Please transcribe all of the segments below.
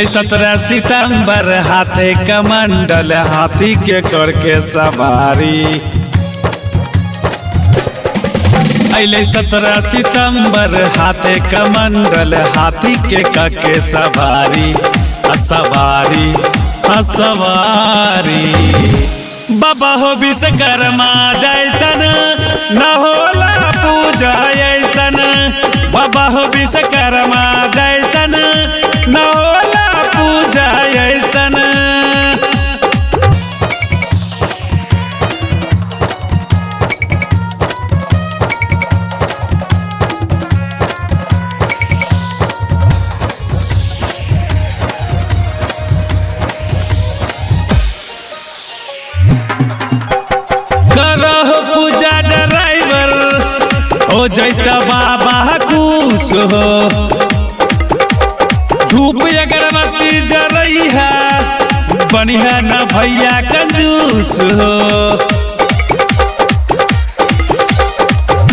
अले 17 सितंबर हाथे कमंडल हाथी के करके सवारी। अले 17 सितंबर हाथे कमंडल हाथी के करके सवारी सवारी सवारी। बाबा हो विश्वकर्मा जैसन न होला पूजा ऐसन। बाबा हो विश्वकर्मा जैसन न होला पूजा ऐसन। करहो पूजा ड्राइवर हो जैता बाबा खुश हो। धूप अगरबत्ती जरई है बनिया न भैया कंजूस हो।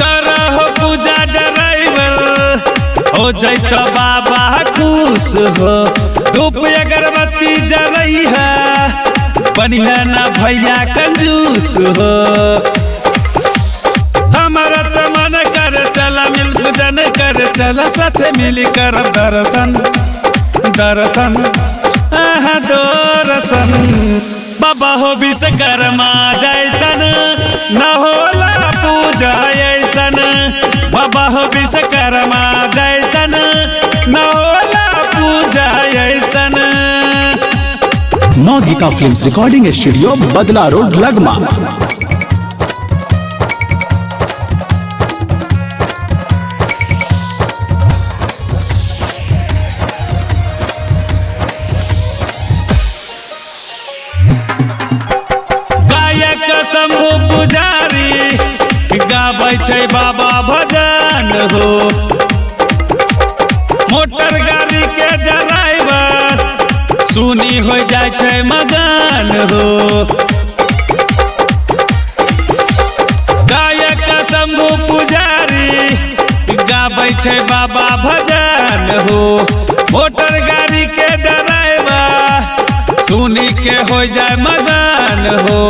करहो पूजा ड्राइवर हो जैता बाबा खुश हो। धूप अगरबत्ती जरई है बनिया न भैया कंजूस हो। हमारा तो मन कर चला मिल पूजन कर चला साथे मिली कर दर्शन दर्शन दर्शन। बाबा हो विश्वकर्मा जैसन न होला पूजा ऐसन। बाबा हो विश्वकर्मा जैसन न होला पूजा ऐसन। माँ गीता फिल्म्स रिकॉर्डिंग स्टूडियो बदला रोड लगमा। गायक शंभु पुजारी गाबै छै बाबा भजन हो। मोटर गाड़ी के ड्राइवर सुनी हो जाय छै मगन हो। गायक शंभु पुजारी गाबै छै बाबा भजन हो। मोटर गाड़ी के ड्राइवर सुनी के हो जाय मगन हो।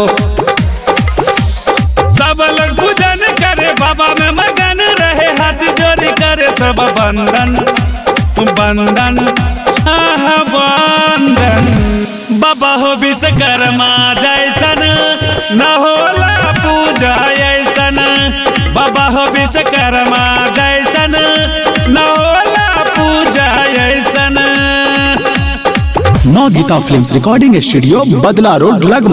सब लोग पूजन करे बाबा में मगन रहे हाथ जोड़ी करे सब बंदन बंदन बंदन। बाबा हो विश्वकर्मा जैसन न होला पूजा ऐसन। बाबा हो विश्वकर्मा जैसन न होला पूजा ऐसन। माँ गीता फिल्म्स रिकॉर्डिंग स्टूडियो बदला रोड लगमा।